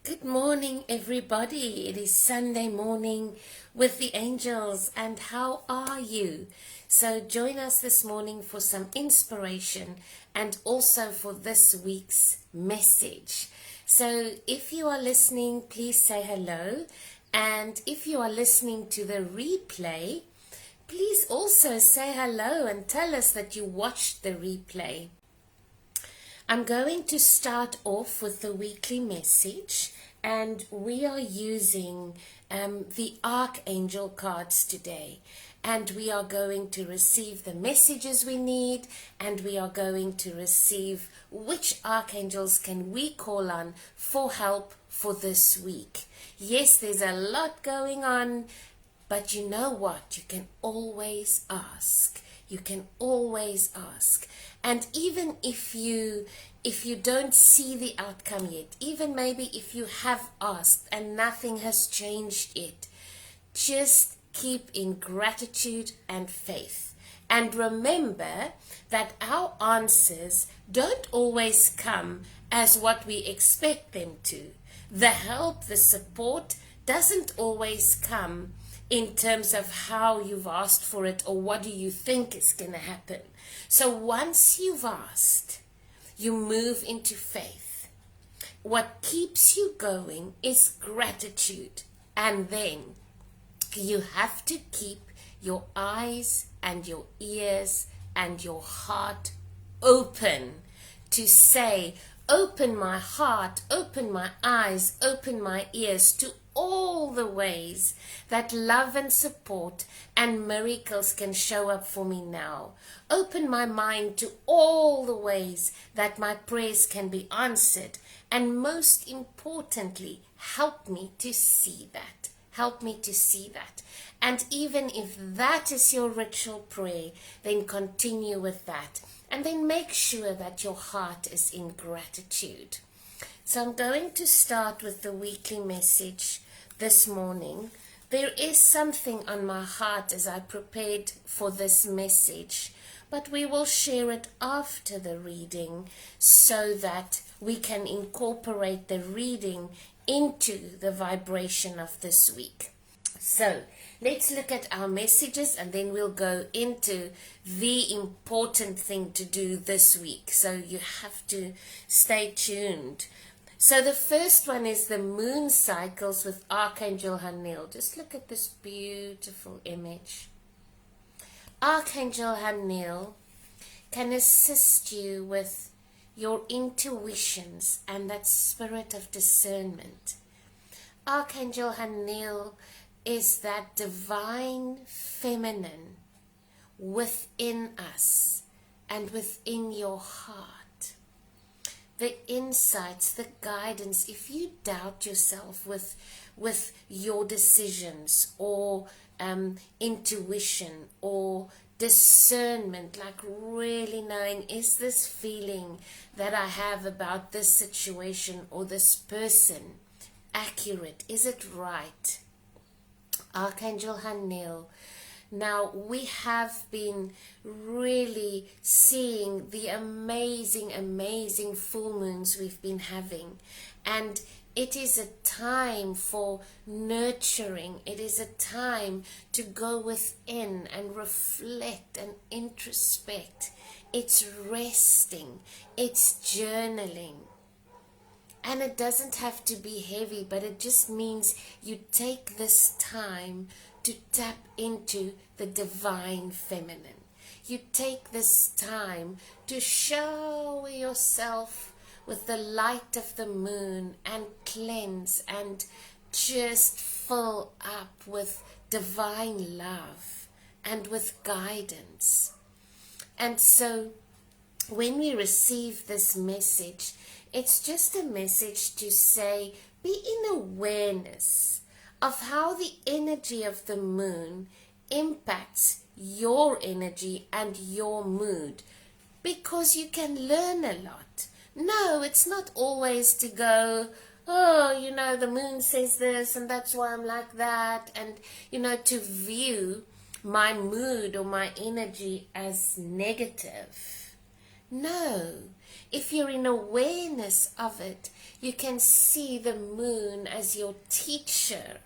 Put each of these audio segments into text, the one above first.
Good morning, everybody. It is Sunday morning with the angels, and how are you? So join us this morning for some inspiration and also for this week's message. So if you are listening, please say hello. And if you are listening to the replay, please also say hello and tell us that you watched the replay. I'm going to start off with the weekly message, and we are using the Archangel cards today, and we are going to receive the messages we need, and we are going to receive which archangels can we call on for help for this week. Yes, there's a lot going on, but you know what? You can always ask. You can always ask. And even if you don't see the outcome yet, even maybe if you have asked and nothing has changed yet, just keep in gratitude and faith. And remember that our answers don't always come as what we expect them to. The help, the support doesn't always come in terms of how you've asked for it or what do you think is going to happen. So once you've asked, you move into faith. What keeps you going is gratitude. And then you have to keep your eyes and your ears and your heart open to say, open my heart, open my eyes, open my ears to all the ways that love and support and miracles can show up for me now. Open my mind to all the ways that my prayers can be answered. And most importantly, help me to see that. Help me to see that. And even if that is your ritual prayer, then continue with that. And then make sure that your heart is in gratitude. So I'm going to start with the weekly message this morning. There is something on my heart as I prepared for this message, but we will share it after the reading so that we can incorporate the reading into the vibration of this week. So let's look at our messages and then we'll go into the important thing to do this week. So you have to stay tuned. So the first one is the moon cycles with Archangel Haniel. Just look at this beautiful image. Archangel Haniel can assist you with your intuitions and that spirit of discernment. Archangel Haniel is that divine feminine within us and within your heart. The insights, the guidance, if you doubt yourself with your decisions or intuition or discernment, like really knowing, is this feeling that I have about this situation or this person accurate? Is it right? Archangel Haniel. Now, we have been really seeing the amazing full moons we've been having. And it is a time for nurturing. It is a time to go within and reflect and introspect. It's resting. It's journaling. And it doesn't have to be heavy, but it just means you take this time to tap into the divine feminine. You take this time to shower yourself with the light of the moon and cleanse and just fill up with divine love and with guidance. And so when we receive this message, it's just a message to say, be in awareness of how the energy of the moon impacts your energy and your mood, because you can learn a lot. No, it's not always to go, oh, the moon says this and that's why I'm like that, and, to view my mood or my energy as negative. No, if you're in awareness of it, you can see the moon as your teacher.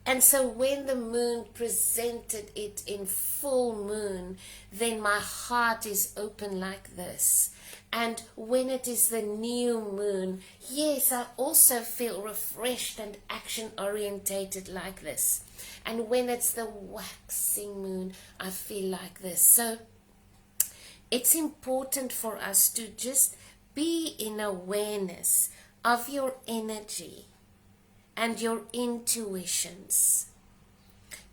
And so when the moon presented it in full moon, then my heart is open like this. And when it is the new moon, yes, I also feel refreshed and action orientated like this. And when it's the waxing moon, I feel like this. So it's important for us to just be in awareness of your energy and your intuitions,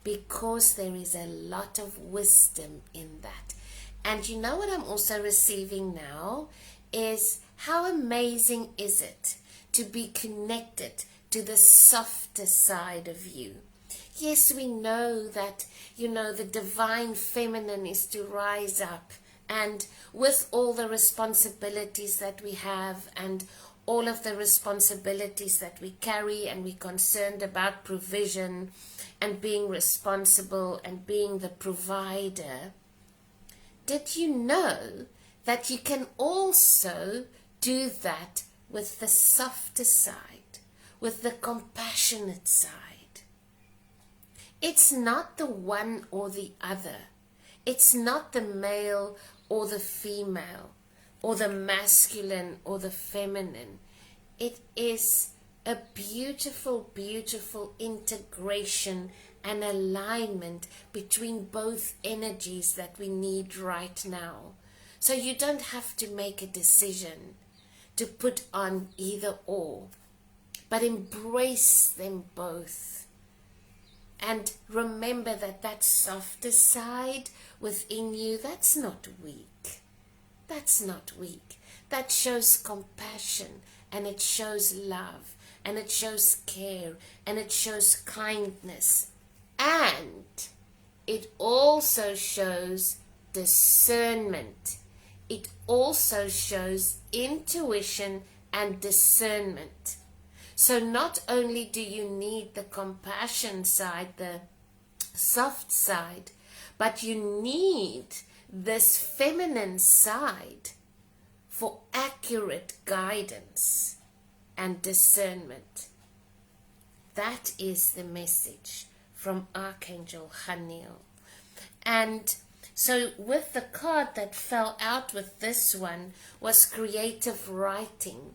because there is a lot of wisdom in that. And you know what I'm also receiving now is, how amazing is it to be connected to the softer side of you. Yes, we know that, the divine feminine is to rise up, and with all the responsibilities that we have and all of the responsibilities that we carry, and we're concerned about provision and being responsible and being the provider. Did you know that you can also do that with the softer side, with the compassionate side? It's not the one or the other. It's not the male or the female, or the masculine or the feminine. It is a beautiful, beautiful integration and alignment between both energies that we need right now. So you don't have to make a decision to put on either or, but embrace them both. And remember that softer side within you, that's not weak. That's not weak. That shows compassion, and it shows love, and it shows care, and it shows kindness. And it also shows discernment. It also shows intuition and discernment. So not only do you need the compassion side, the soft side, but you need this feminine side for accurate guidance and discernment. That is the message from Archangel Haniel. And so with the card that fell out with this one was creative writing.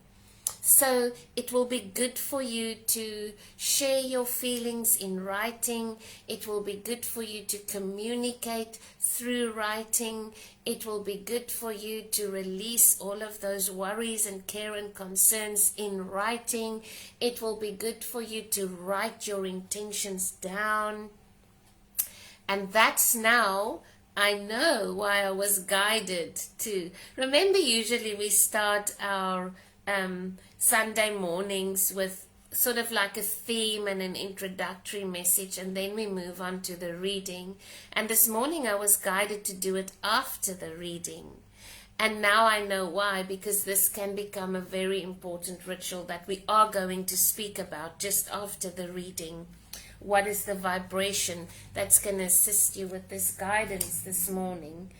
So it will be good for you to share your feelings in writing. It will be good for you to communicate through writing. It will be good for you to release all of those worries and care and concerns in writing. It will be good for you to write your intentions down. And that's now, I know why I was guided to. Remember, usually we start our Sunday mornings with sort of like a theme and an introductory message, and then we move on to the reading. And this morning I was guided to do it after the reading. And now I know why, because this can become a very important ritual that we are going to speak about just after the reading. What is the vibration that's going to assist you with this guidance this morning?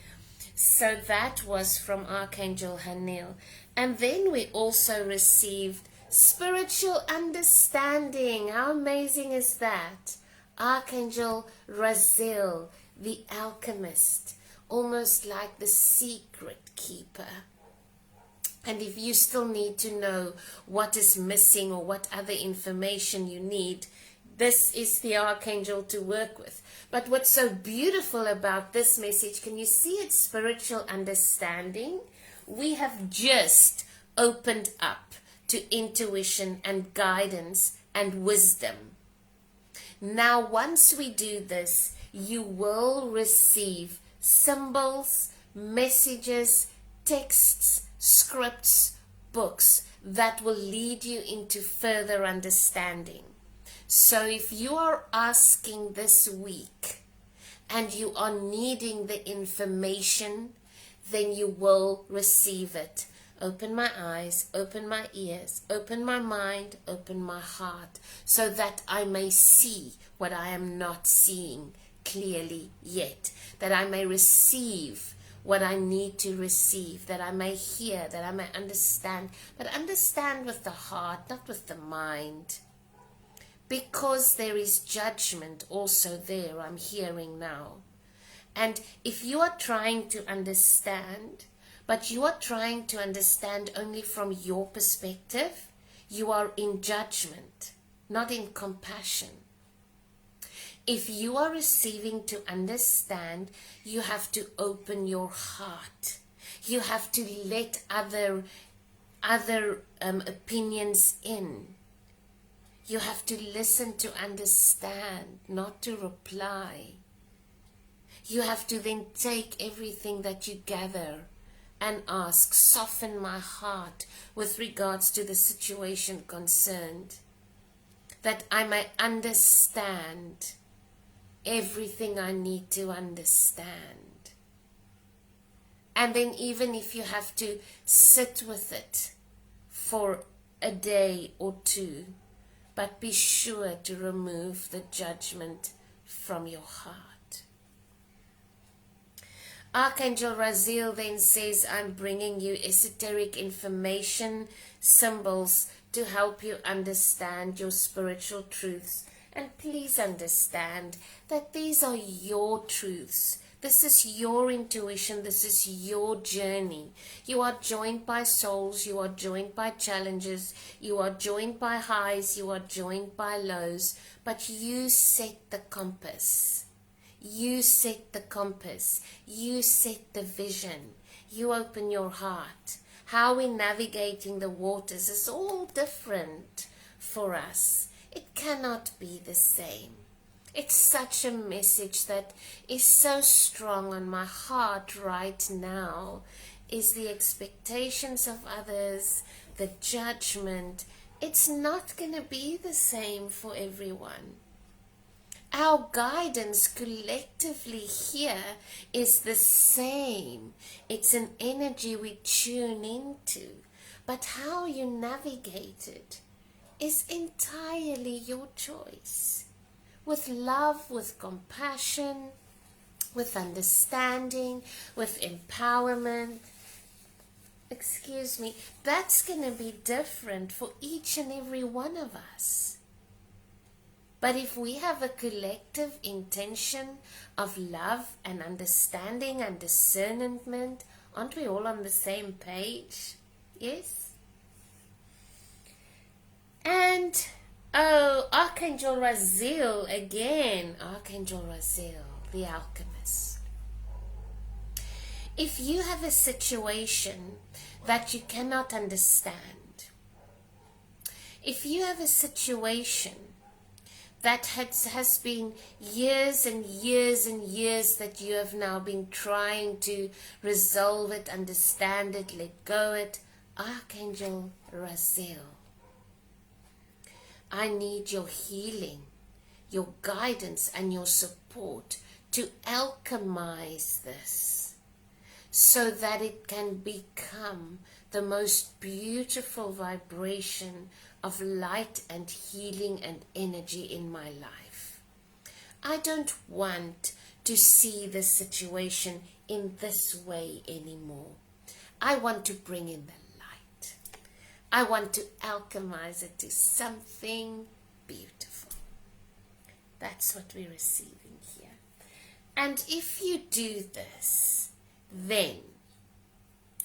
So that was from Archangel Haniel. And then we also received spiritual understanding. How amazing is that? Archangel Raziel, the alchemist, almost like the secret keeper. And if you still need to know what is missing or what other information you need, this is the archangel to work with. But what's so beautiful about this message, can you see it's spiritual understanding? We have just opened up to intuition and guidance and wisdom. Now, once we do this, you will receive symbols, messages, texts, scripts, books that will lead you into further understanding. So if you are asking this week and you are needing the information, then you will receive it. Open my eyes, open my ears, open my mind, open my heart, so that I may see what I am not seeing clearly yet, that I may receive what I need to receive, that I may hear, that I may understand, but understand with the heart, not with the mind. Because there is judgment also there, I'm hearing now. And if you are trying to understand, but you are trying to understand only from your perspective, you are in judgment, not in compassion. If you are receiving to understand, you have to open your heart. You have to let other opinions in. You have to listen to understand, not to reply. You have to then take everything that you gather and ask, soften my heart with regards to the situation concerned, that I may understand everything I need to understand. And then even if you have to sit with it for a day or two, but be sure to remove the judgment from your heart. Archangel Raziel then says, I'm bringing you esoteric information, symbols, to help you understand your spiritual truths. And please understand that these are your truths. This is your intuition. This is your journey. You are joined by souls. You are joined by challenges. You are joined by highs. You are joined by lows. But you set the compass. You set the compass. You set the vision. You open your heart. How we're navigating the waters is all different for us. It cannot be the same. It's such a message that is so strong on my heart right now, is the expectations of others, the judgment. It's not going to be the same for everyone. Our guidance collectively here is the same. It's an energy we tune into. But how you navigate it is entirely your choice. With love, with compassion, with understanding, with empowerment. That's going to be different for each and every one of us. But if we have a collective intention of love and understanding and discernment, aren't we all on the same page? Yes? And Archangel Raziel again, Archangel Raziel, the alchemist. If you have a situation that you cannot understand, if you have a situation that has been years and years and years that you have now been trying to resolve it, understand it, let go it, Archangel Raziel, I need your healing, your guidance and your support to alchemize this so that it can become the most beautiful vibration of light and healing and energy in my life. I don't want to see the situation in this way anymore. I want to bring in the light. I want to alchemize it to something beautiful. That's what we're receiving here. And if you do this, then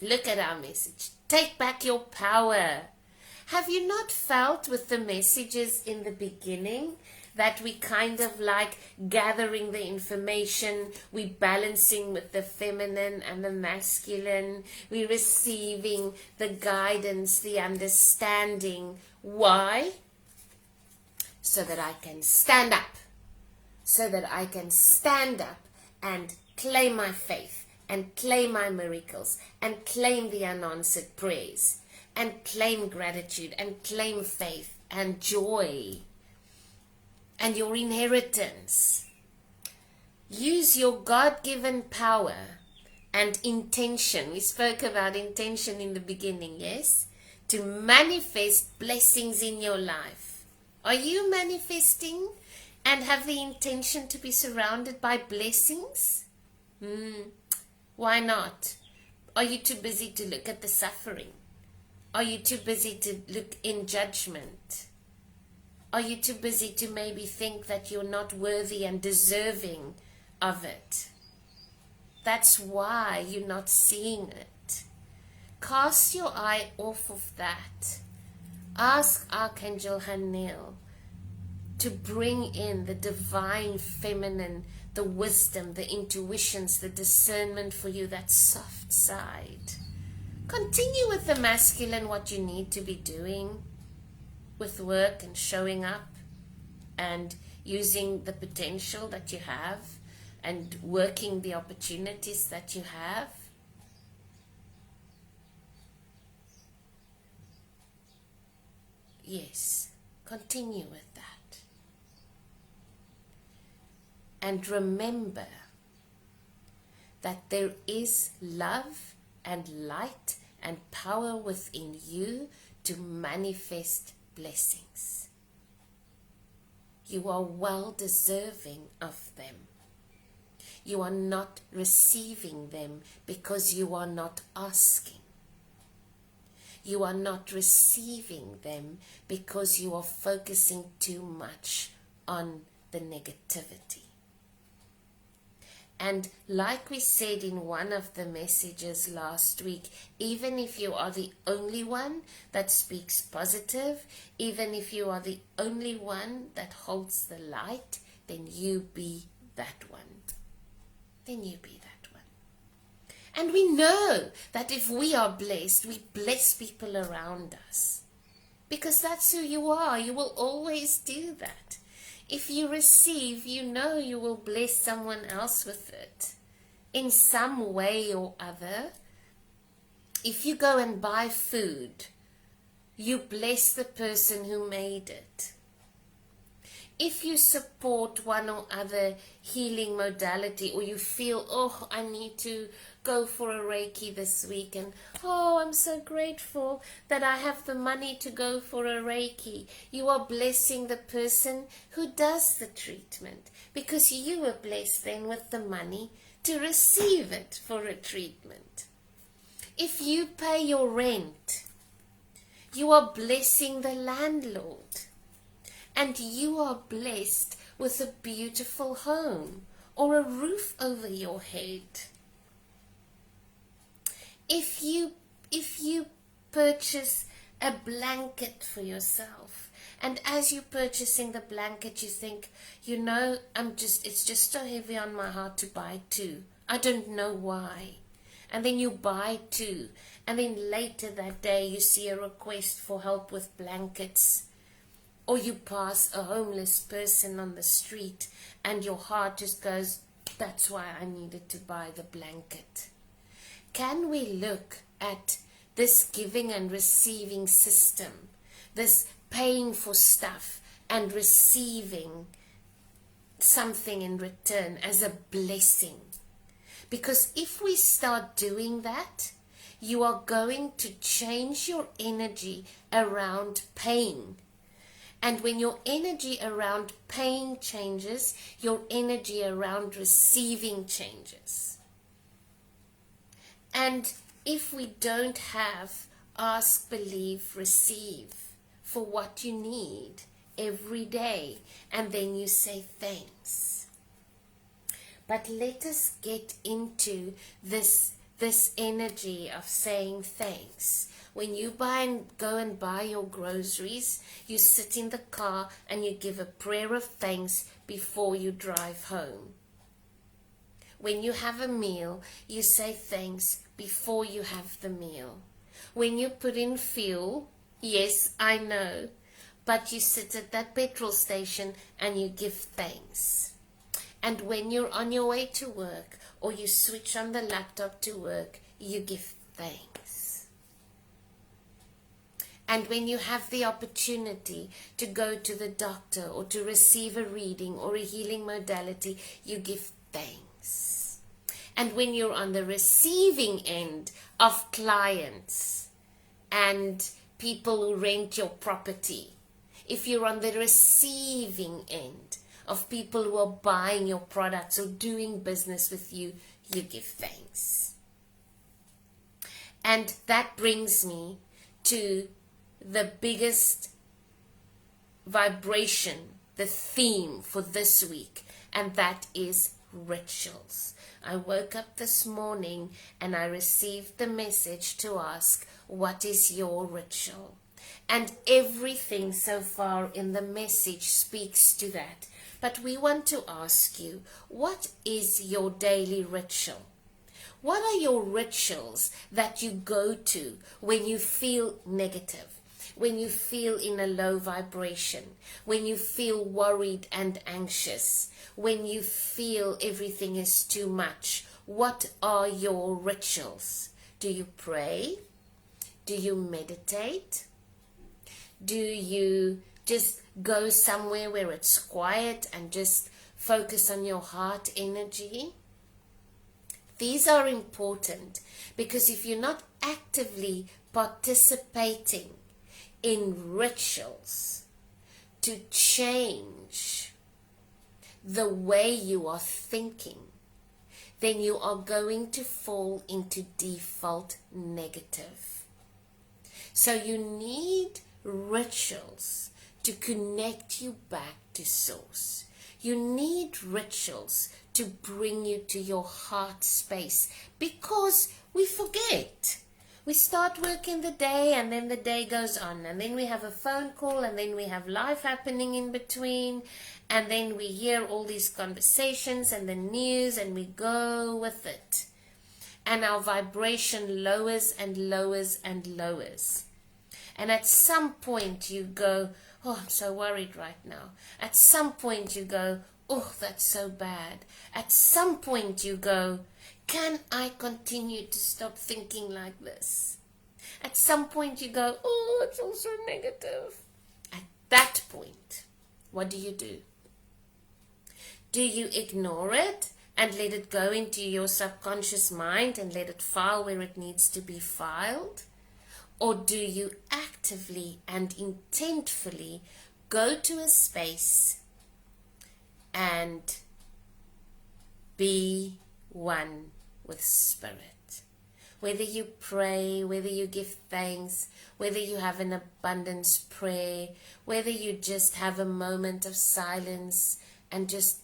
look at our message. Take back your power. Have you not felt with the messages in the beginning that we kind of like gathering the information, we balancing with the feminine and the masculine, we receiving the guidance, the understanding. Why? So that I can stand up. So that I can stand up and claim my faith and claim my miracles and claim the unanswered prayers and claim gratitude and claim faith and joy and your inheritance. Use your God-given power and intention. We spoke about intention in the beginning, yes? To manifest blessings in your life. Are you manifesting and have the intention to be surrounded by blessings? Why not? Are you too busy to look at the suffering? Are you too busy to look in judgment? Are you too busy to maybe think that you're not worthy and deserving of it? That's why you're not seeing it. Cast your eye off of that. Ask Archangel Haniel to bring in the divine feminine, the wisdom, the intuitions, the discernment for you, that soft side. Continue with the masculine, what you need to be doing with work and showing up and using the potential that you have and working the opportunities that you have. Yes, continue with that. And remember that there is love and light and power within you to manifest blessings. You are well deserving of them. You are not receiving them because you are not asking. You are not receiving them because you are focusing too much on the negativity. And like we said in one of the messages last week, even if you are the only one that speaks positive, even if you are the only one that holds the light, then you be that one. Then you be that one. And we know that if we are blessed, we bless people around us. Because that's who you are. You will always do that. If you receive, you know you will bless someone else with it in some way or other. If you go and buy food, you bless the person who made it. If you support one or other healing modality, or you feel, oh, I need to go for a Reiki this week, and oh, I'm so grateful that I have the money to go for a Reiki, you are blessing the person who does the treatment, because you were blessed then with the money to receive it for a treatment. If you pay your rent, you are blessing the landlord. And you are blessed with a beautiful home or a roof over your head. If you purchase a blanket for yourself, and as you're purchasing the blanket, you think, you know, it's just so heavy on my heart to buy two. I don't know why. And then you buy two, and then later that day you see a request for help with blankets. Or you pass a homeless person on the street and your heart just goes, that's why I needed to buy the blanket. Can we look at this giving and receiving system, this paying for stuff and receiving something in return as a blessing? Because if we start doing that, you are going to change your energy around pain. And when your energy around pain changes, your energy around receiving changes. And if we don't have ask, believe, receive for what you need every day, and then you say thanks. But let us get into this energy of saying thanks. When you go and buy your groceries, you sit in the car and you give a prayer of thanks before you drive home. When you have a meal, you say thanks before you have the meal. When you put in fuel, yes, I know, but you sit at that petrol station and you give thanks. And when you're on your way to work, or you switch on the laptop to work, you give thanks. And when you have the opportunity to go to the doctor or to receive a reading or a healing modality, you give thanks. And when you're on the receiving end of clients and people who rent your property, if you're on the receiving end of people who are buying your products or doing business with you, you give thanks. And that brings me to the biggest vibration, the theme for this week, and that is rituals. I woke up this morning and I received the message to ask, what is your ritual? And everything so far in the message speaks to that. But we want to ask you, what is your daily ritual? What are your rituals that you go to when you feel negative, when you feel in a low vibration, when you feel worried and anxious, when you feel everything is too much? What are your rituals? Do you pray? Do you meditate? Do you just go somewhere where it's quiet and just focus on your heart energy? These are important because if you're not actively participating in rituals to change the way you are thinking, then you are going to fall into default negative. So you need rituals to connect you back to source. You need rituals to bring you to your heart space, because we forget. We start working the day and then the day goes on, and then we have a phone call, and then we have life happening in between, and then we hear all these conversations and the news and we go with it. And our vibration lowers and lowers and lowers. And at some point you go, oh, I'm so worried right now. At some point you go, oh, that's so bad. At some point you go, can I continue to stop thinking like this? At some point you go, oh, it's also negative. At that point, what do? Do you ignore it and let it go into your subconscious mind and let it file where it needs to be filed? Or do you actively and intentfully go to a space and be one with spirit? Whether you pray, whether you give thanks, whether you have an abundance prayer, whether you just have a moment of silence and just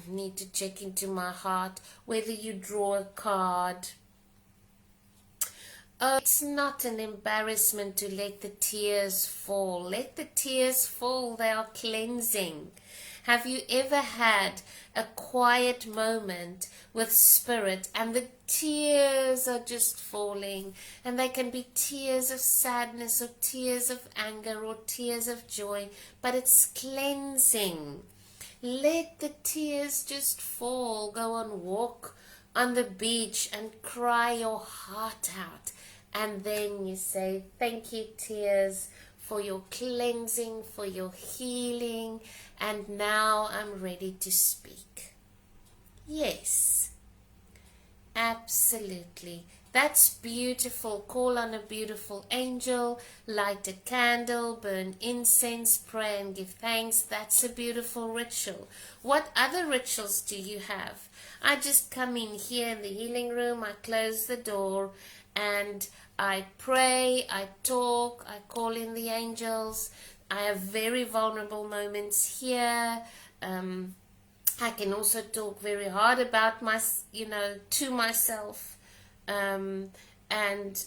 need to check into my heart, whether you draw a card. Oh, it's not an embarrassment to let the tears fall. Let the tears fall. They are cleansing. Have you ever had a quiet moment with spirit and the tears are just falling? And they can be tears of sadness or tears of anger or tears of joy, but it's cleansing. Let the tears just fall. Go on walk on the beach and cry your heart out. And then you say, thank you, tears, for your cleansing, for your healing. And now I'm ready to speak. Yes, absolutely. That's beautiful. Call on a beautiful angel, light a candle, burn incense, pray and give thanks. That's a beautiful ritual. What other rituals do you have? I just come in here in the healing room, I close the door, and I pray, I talk, I call in the angels. I have very vulnerable moments here. I can also talk very hard about to myself. And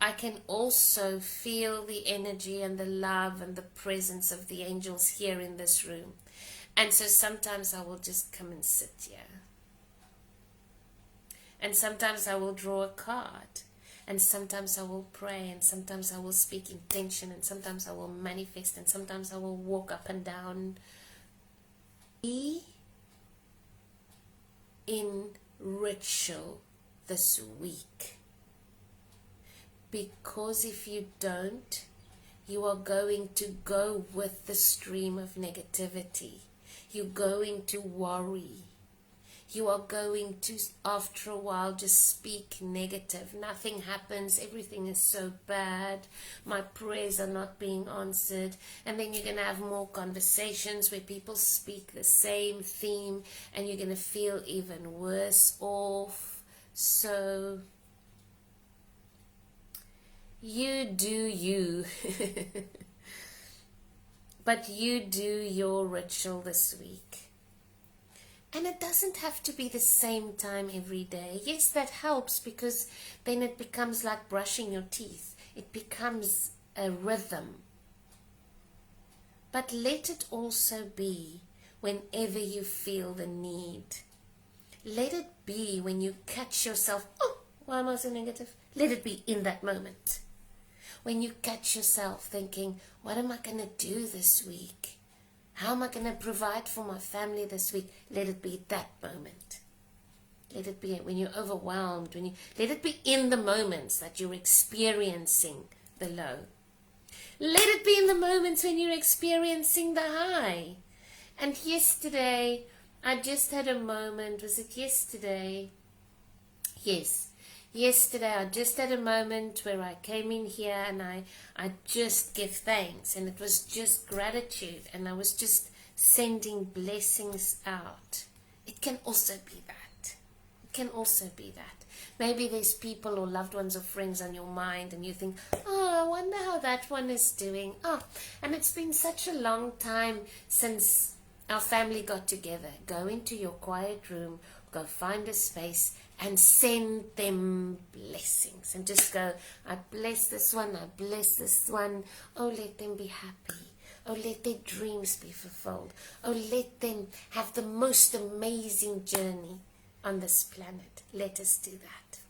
I can also feel the energy and the love and the presence of the angels here in this room. And so sometimes I will just come and sit here. And sometimes I will draw a card. And sometimes I will pray, and sometimes I will speak intention, and sometimes I will manifest, and sometimes I will walk up and down. Be in ritual this week. Because if you don't, you are going to go with the stream of negativity. You're going to worry. You are going to, after a while, just speak negative. Nothing happens. Everything is so bad. My prayers are not being answered. And then you're going to have more conversations where people speak the same theme, and you're going to feel even worse off. So You do you. But you do your ritual this week. And it doesn't have to be the same time every day. Yes, that helps because then it becomes like brushing your teeth. It becomes a rhythm. But let it also be whenever you feel the need. Let it be when you catch yourself, oh, why am I so negative? Let it be in that moment. When you catch yourself thinking, what am I going to do this week? How am I going to provide for my family this week? Let it be that moment. Let it be when you're overwhelmed. Let it be in the moments that you're experiencing the low. Let it be in the moments when you're experiencing the high. And yesterday, I just had a moment. Was it yesterday? Yes. Yesterday, I just had a moment where I came in here and I just give thanks. And it was just gratitude. And I was just sending blessings out. It can also be that. It can also be that. Maybe there's people or loved ones or friends on your mind and you think, oh, I wonder how that one is doing. Oh, and it's been such a long time since our family got together. Go into your quiet room, go find a space and send them blessings. And just go, I bless this one, I bless this one. Oh, let them be happy. Oh, let their dreams be fulfilled. Oh, let them have the most amazing journey on this planet. Let us do that.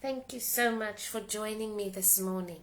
Thank you so much for joining me this morning.